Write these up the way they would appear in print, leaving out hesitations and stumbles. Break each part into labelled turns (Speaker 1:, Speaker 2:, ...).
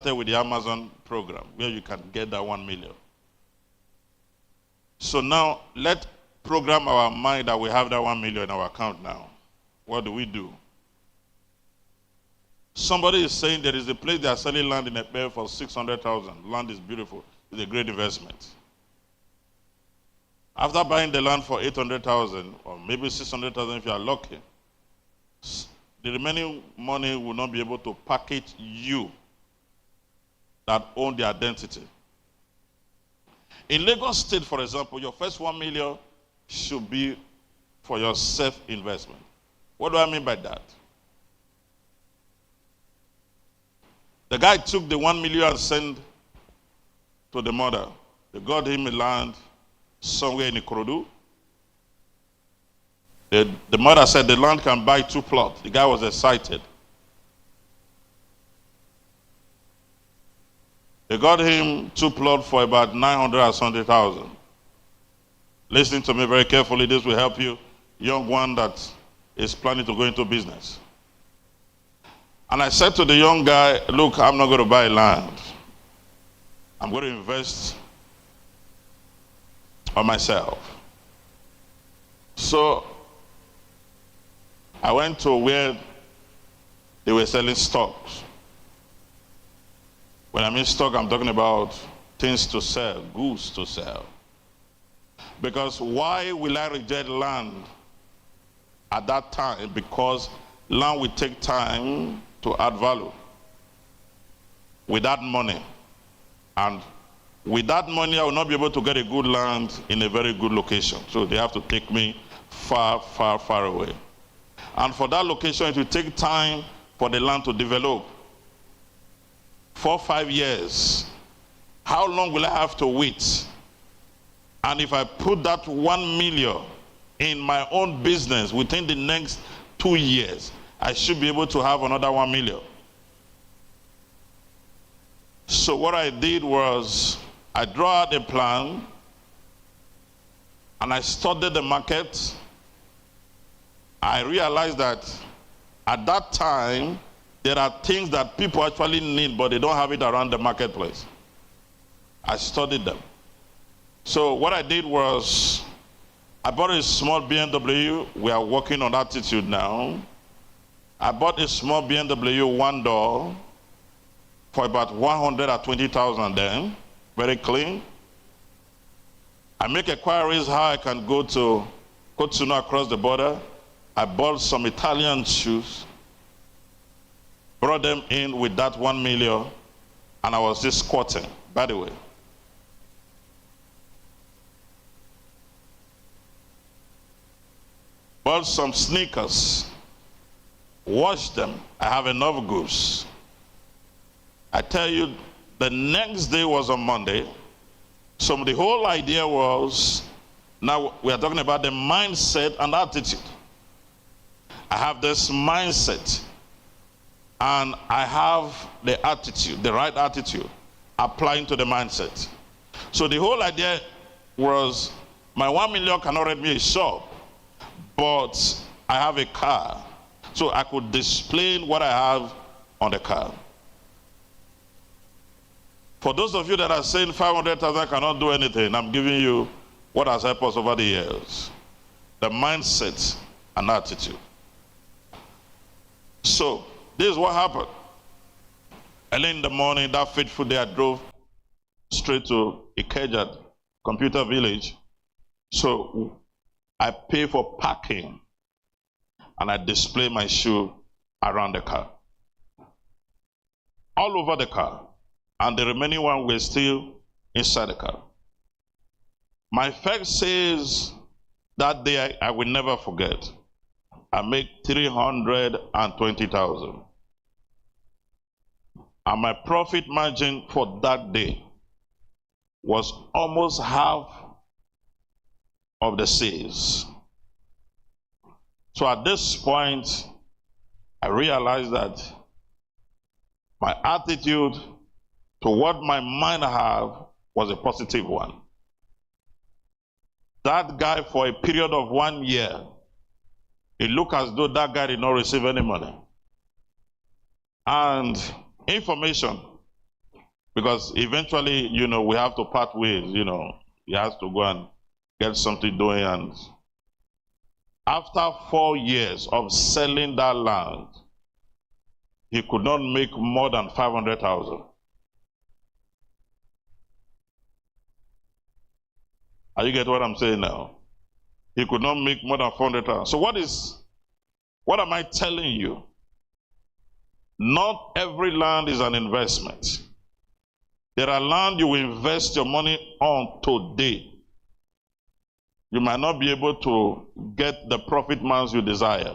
Speaker 1: with the Amazon program where you can get that 1 million. So now let's program our mind that we have that 1 million in our account now. What do? Somebody is saying there is a place they are selling land in a pair for 600,000. Land is beautiful. It's a great investment. After buying the land for 800,000 or maybe 600,000 if you are lucky, the remaining money will not be able to package you that own the identity. In Lagos State, for example, your first 1 million should be for your self-investment. What do I mean by that? The guy took the 1 million and sent to the mother. They got him a land somewhere in Ikorodu. The mother said the land can buy 2 plots. The guy was excited. They got him 2 plots for about 900,000. Listen to me very carefully. This will help you, young one that is planning to go into business. And I said to the young guy, look, I'm not going to buy land. I'm going to invest on myself. So I went to where they were selling stocks. When I mean stock, I'm talking about things to sell, goods to sell. Because why will I reject land at that time? Because land will take time to add value. With that money, and with that money, I will not be able to get a good land in a very good location. So they have to take me far, far, far away. And for that location, it will take time for the land to develop. 4 or 5 years. How long will I have to wait? And if I put that 1 million in my own business within the next 2 years, I should be able to have another 1 million. So what I did was I drew out a plan and I studied the market. I realized that at that time, there are things that people actually need, but they don't have it around the marketplace. I studied them. So what I did was, I bought a small BMW. We are working on attitude now. I bought a small BMW 1 door for about 120,000 then, very clean. I make inquiries how I can go to Cotonou across the border. I bought some Italian shoes, brought them in with that 1 million, and I was just squatting, by the way. Bought some sneakers, washed them. I have enough goods. I tell you, the next day was on Monday. So the whole idea was, now we are talking about the mindset and attitude. I have this mindset. And I have the attitude, the right attitude, applying to the mindset. So the whole idea was, my 1 million cannot rent me a shop, but I have a car. So I could display what I have on the car. For those of you that are saying 500,000 cannot do anything, I'm giving you what has helped us over the years. The mindset and attitude. So, this is what happened. Early in the morning, that fateful day, I drove straight to Ikeja Computer Village. So I pay for parking and I display my shoe around the car. All over the car. And the remaining one were still inside the car. My fax says that day I will never forget. I made 320,000. And my profit margin for that day was almost half of the sales. So at this point, I realized that my attitude to what my mind have was a positive one. That guy, for a period of 1 year, it looked as though that guy did not receive any money. And information Because eventually, we have to part ways, he has to go and get something doing. And after 4 years of selling that land, he could not make more than 500,000. Are you getting what I'm saying now? He could not make more than 400,000. So what am I telling you? Not every land is an investment. There are land you will invest your money on today. You might not be able to get the profit margins you desire.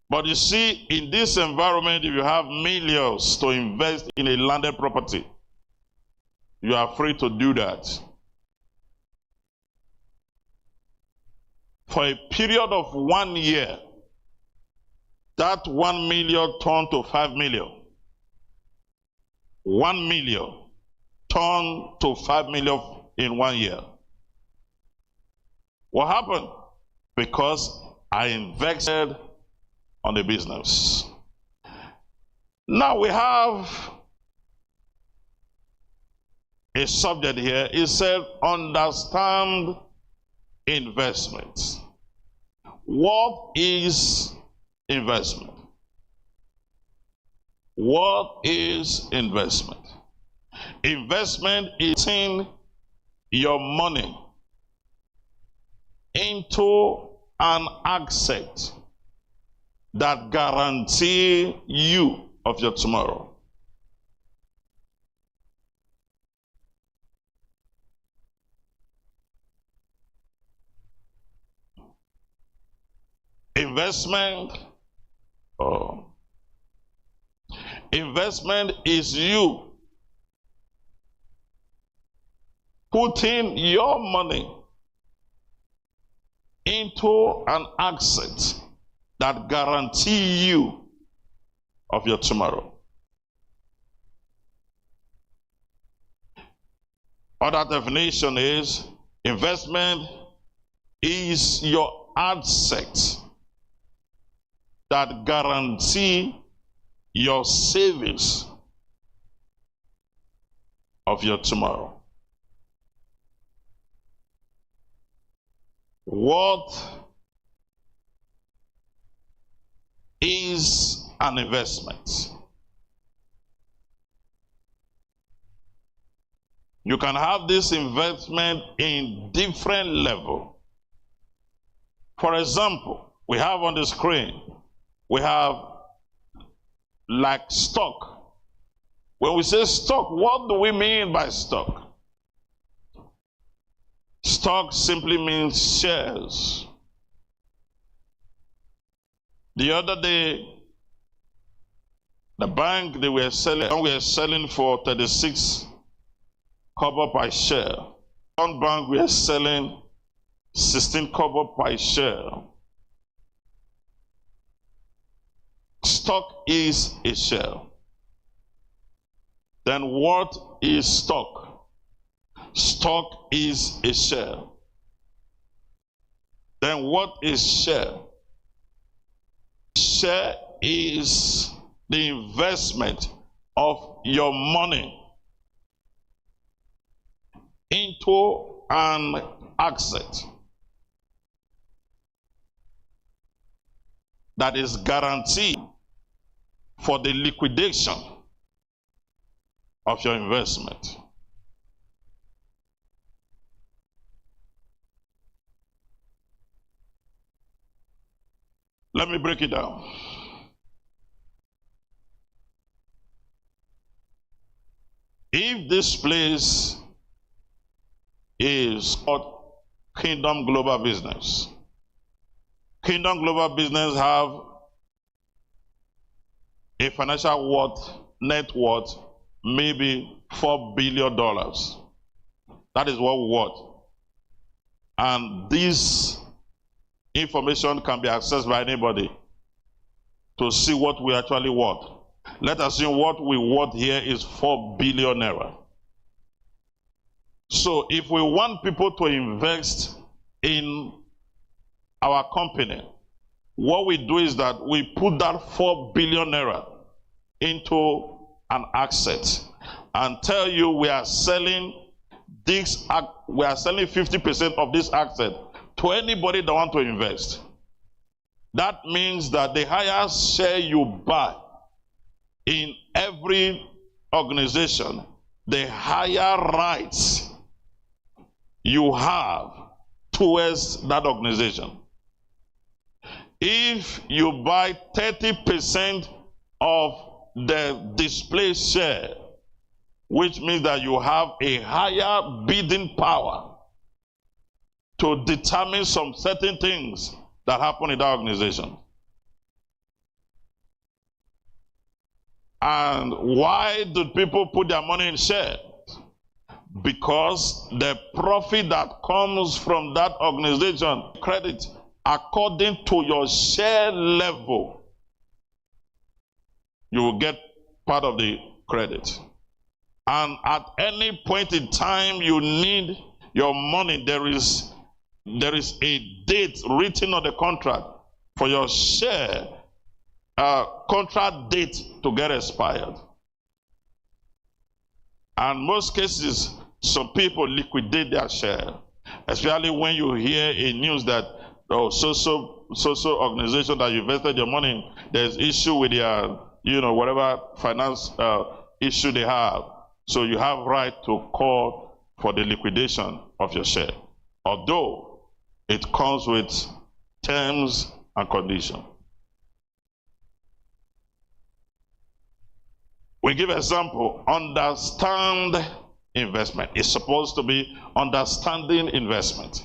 Speaker 1: But you see, in this environment, if you have millions to invest in a landed property, you are free to do that. For a period of 1 year, that 1 million turned to 5 million. 1 million turned to 5 million in 1 year. What happened? Because I invested on the business. Now we have a subject here. It said, understand investment. What is investment? What is investment? Investment is in your money into an asset that guarantee you of your tomorrow. Investment is you putting your money into an asset that guarantee you of your tomorrow. Other definition is investment is your asset that guarantee your savings of your tomorrow. What is an investment? You can have this investment in different levels. For example, we have on the screen, we have like stock. When we say stock, what do we mean by stock? Stock simply means shares. The other day, the bank, they were selling for 36 kobo per share. One bank, we are selling 16 kobo per share. Stock is a share. Then what is stock? Stock is a share. Then what is share? Share is the investment of your money into an asset that is guaranteed for the liquidation of your investment. Let me break it down. If this place is called Kingdom Global Business, Kingdom Global Business have a financial net worth, maybe $4 billion. That is what we want. And this information can be accessed by anybody to see what we actually want. Let us assume what we want here is 4 billion naira. So if we want people to invest in our company, what we do is that we put that 4 billion naira into an asset. and tell you we are selling this, we are selling 50% of this asset to anybody that want to invest. That means that the higher share you buy in every organization, the higher rights you have towards that organization. If you buy 30% of the display share, which means that you have a higher bidding power to determine some certain things that happen in that organization. And why do people put their money in shares? Because the profit that comes from that organization, credit according to your share level, you will get part of the credit. And at any point in time you need your money, there is a date written on the contract for your share contract date to get expired. And most cases, some people liquidate their share, especially when you hear in news that so organization that you invested your money in, there's issue with their, whatever finance issue they have. So you have right to call for the liquidation of your share, although it comes with terms and conditions. We give example, understand investment. It's supposed to be understanding investment,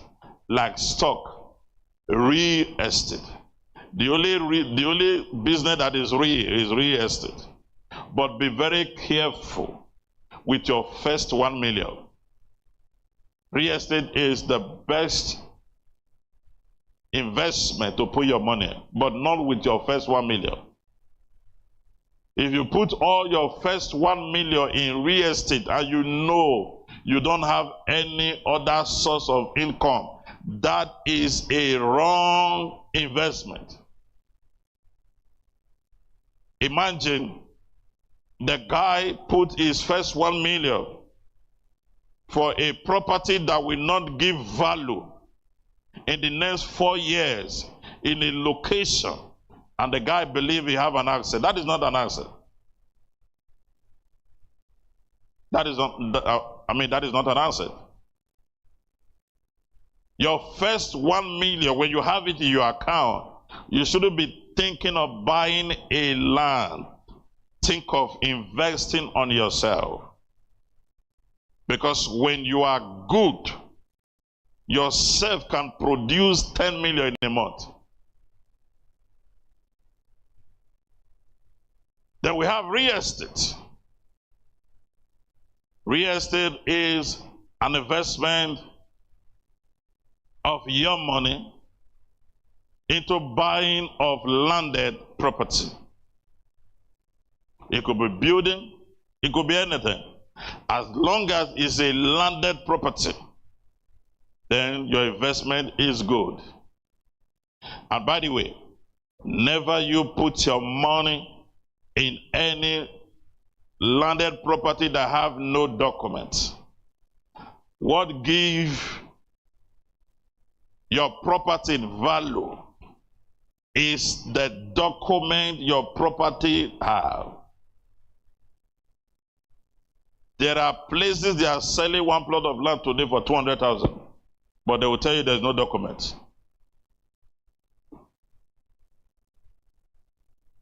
Speaker 1: like stock, real estate. The only business that is real estate. But be very careful with your first 1 million. Real estate is the best investment to put your money, but not with your first 1 million. If you put all your first 1 million in real estate and you don't have any other source of income, that is a wrong investment. Imagine the guy put his first 1 million for a property that will not give value in the next 4 years in a location, and the guy believes he have an asset. That is not an asset. That is not an asset. Your first 1 million, when you have it in your account, you shouldn't be thinking of buying a land. Think of investing on yourself. Because when you are good, yourself can produce 10 million in a month. Then we have real estate. Real estate is an investment of your money into buying of landed property. It could be building, it could be anything. As long as it's a landed property, then your investment is good. And by the way, never you put your money in any landed property that have no documents. What gives your property value is the document your property have. There are places they are selling one plot of land today for 200,000, but they will tell you there's no documents.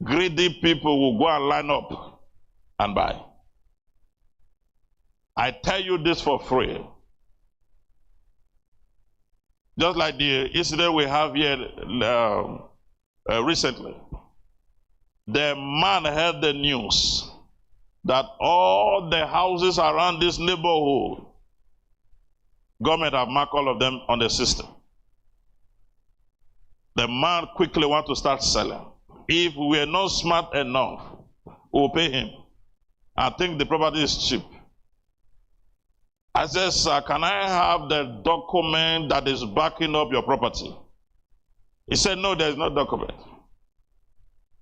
Speaker 1: Greedy people will go and line up and buy. I tell you this for free. Just like the incident we have here recently. The man heard the news that all the houses around this neighborhood, government have marked all of them on the system. The man quickly wants to start selling. If we are not smart enough, we will pay him. I think the property is cheap. I said, sir, can I have the document that is backing up your property? He said, no, there is no document.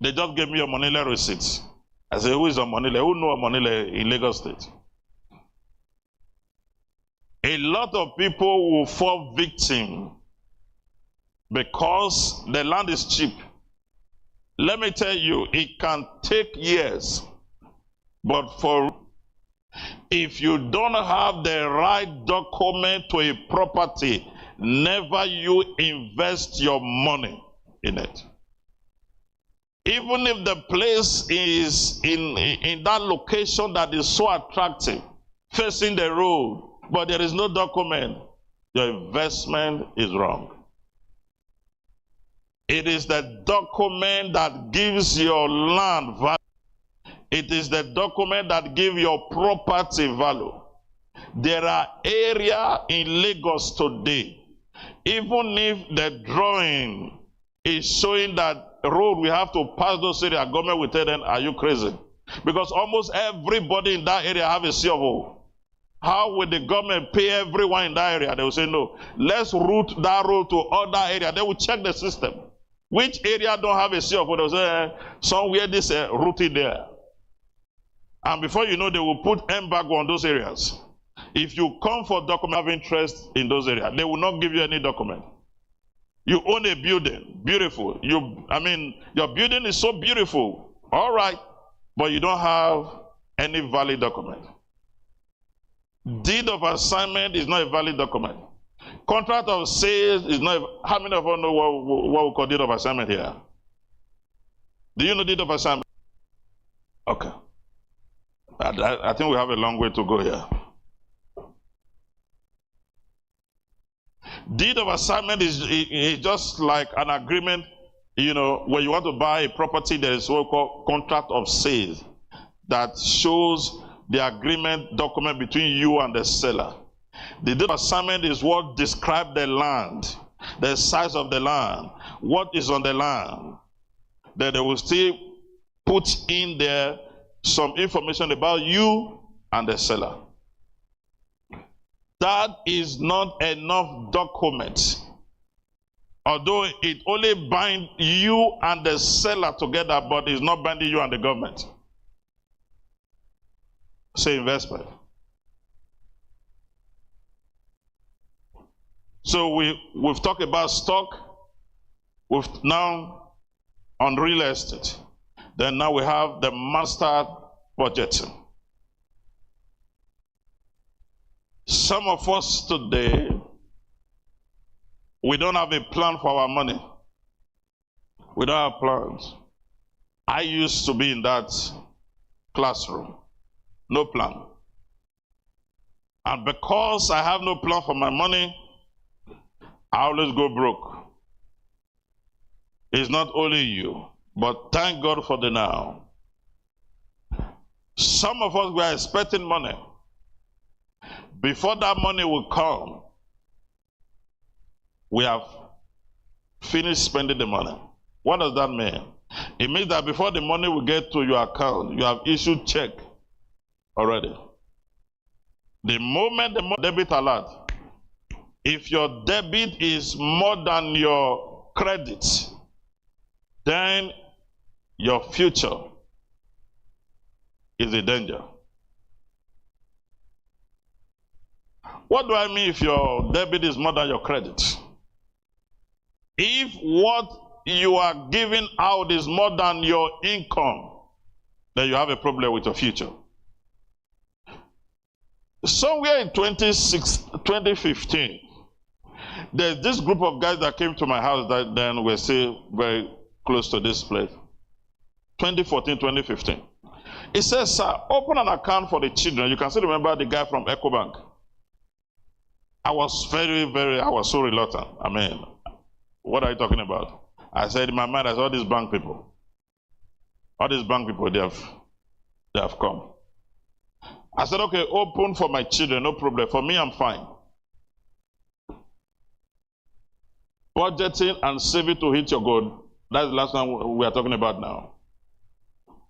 Speaker 1: They just gave me a Manila receipt. I said, who is a Manila? Who know a Manila in Lagos State? A lot of people will fall victim because the land is cheap. Let me tell you, it can take years, but if you don't have the right document to a property, never you invest your money in it. Even if the place is in that location that is so attractive, facing the road, but there is no document, your investment is wrong. It is the document that gives your land value. It is the document that gives your property value. There are areas in Lagos today, even if the drawing is showing that road we have to pass those areas, government will tell them, are you crazy? Because almost everybody in that area have a C of O. How will the government pay everyone in that area? They will say, no, let's route that road to other area. They will check the system. Which area don't have a C of O? They will say, somewhere this routed there. And before you know, they will put embargo on those areas. If you come for document of interest in those areas, they will not give you any document. You own a building, beautiful. Your building is so beautiful, all right, but you don't have any valid document. Deed of assignment is not a valid document. Contract of sales is not. How many of us know what we call deed of assignment here? Do you know deed of assignment? Okay. I think we have a long way to go here. Deed of assignment is just like an agreement, when you want to buy a property, there is what we call contract of sales that shows the agreement document between you and the seller. The deed of assignment is what describes the land, the size of the land, what is on the land. Then they will still put in there some information about you and the seller. That is not enough document. Although it only binds you and the seller together, but it's not binding you and the government. Say investment. So we've talked about stock. We've now on real estate. Then now we have the master budgeting. Some of us today, we don't have a plan for our money. We don't have plans. I used to be in that classroom. No plan. And because I have no plan for my money, I always go broke. It's not only you, but thank God for the now. Some of us were expecting money. Before that money will come, we have finished spending the money. What does that mean? It means that before the money will get to your account, you have issued check already. The moment the debit alert, if your debit is more than your credit, then your future is in danger. What do I mean if your debit is more than your credit? If what you are giving out is more than your income, then you have a problem with your future. Somewhere in 2015, there's this group of guys that came to my house that then were still very close to this place. 2014, 2015. It says, sir, open an account for the children. You can still remember the guy from EcoBank. I was I was so reluctant. I mean, what are you talking about? I said in my mind, I said, all these bank people, they have come. I said, okay, open for my children, no problem. For me, I'm fine. Budgeting and saving to hit your goal. That's the last one we are talking about now.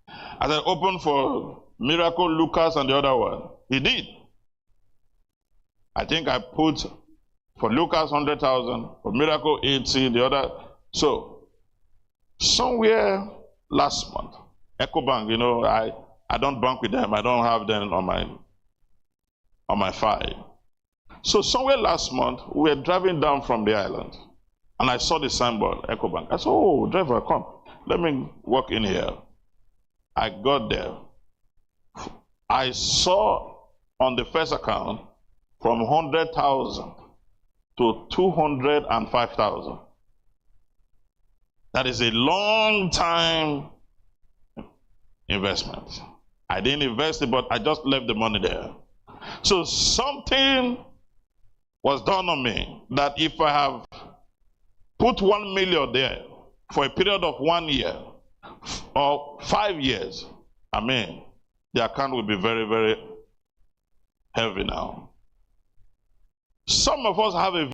Speaker 1: I said, open for Miracle, Lucas, and the other one. He did. I think I put for Lucas 100,000, for Miracle 80, the other. So somewhere last month, EcoBank, I don't bank with them. I don't have them on my file. So somewhere last month, we were driving down from the island, and I saw the signboard, EcoBank. I said, oh, driver, come. Let me walk in here. I got there. I saw on the first account from 100,000 to 205,000. That is a long time investment. I didn't invest it, but I just left the money there. So something was done on me that if I have put 1 million there for a period of 1 year or 5 years, the account will be very, very heavy now. Some of us have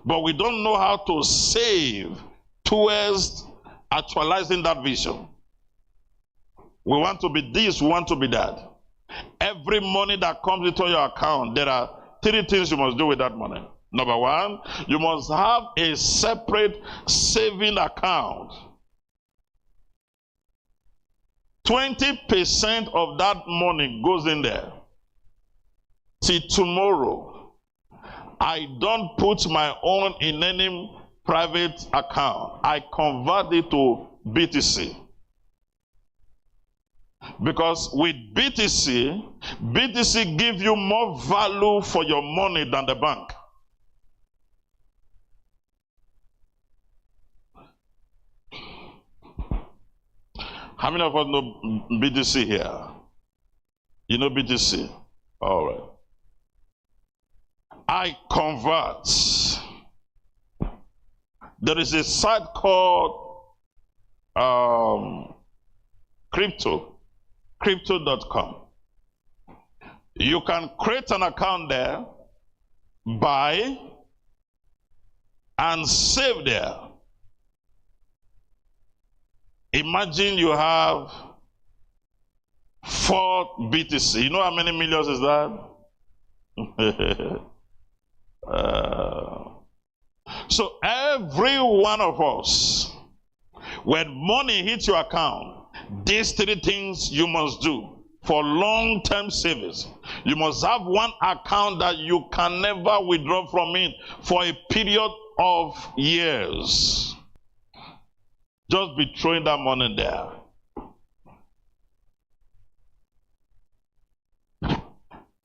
Speaker 1: but we don't know how to save towards actualizing that vision. We want to be this, we want to be that. Every money that comes into your account, there are 3 things you must do with that money. Number 1, you must have a separate saving account. 20% of that money goes in there. Till tomorrow, I don't put my own in any private account. I convert it to BTC. Because with BTC gives you more value for your money than the bank. How many of us know BTC here? You know BTC? All right. I convert. There is a site called crypto.com. You can create an account there, buy, and save there. Imagine you have 4 BTC. You know how many millions is that? So every one of us, when money hits your account, these 3 things you must do for long-term savings. You must have one account that you can never withdraw from it for a period of years. Just be throwing that money there.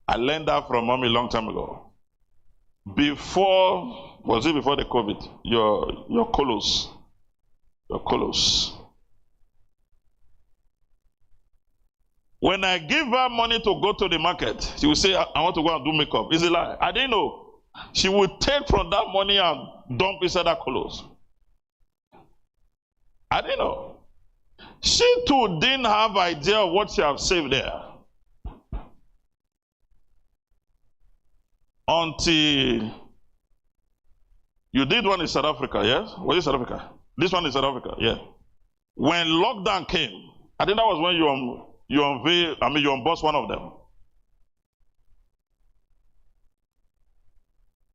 Speaker 1: I learned that from mommy a long time ago. Was it before the COVID? Your colos. Your colos. When I give her money to go to the market, she will say, I want to go and do makeup. It's a lie. I didn't know. She would take from that money and dump inside her colos. I didn't know. She too didn't have idea of what she have saved there. Until you did one in South Africa, yes? Was it South Africa? This one is South Africa, yeah. When lockdown came, I think that was when you unveiled, you unbossed one of them.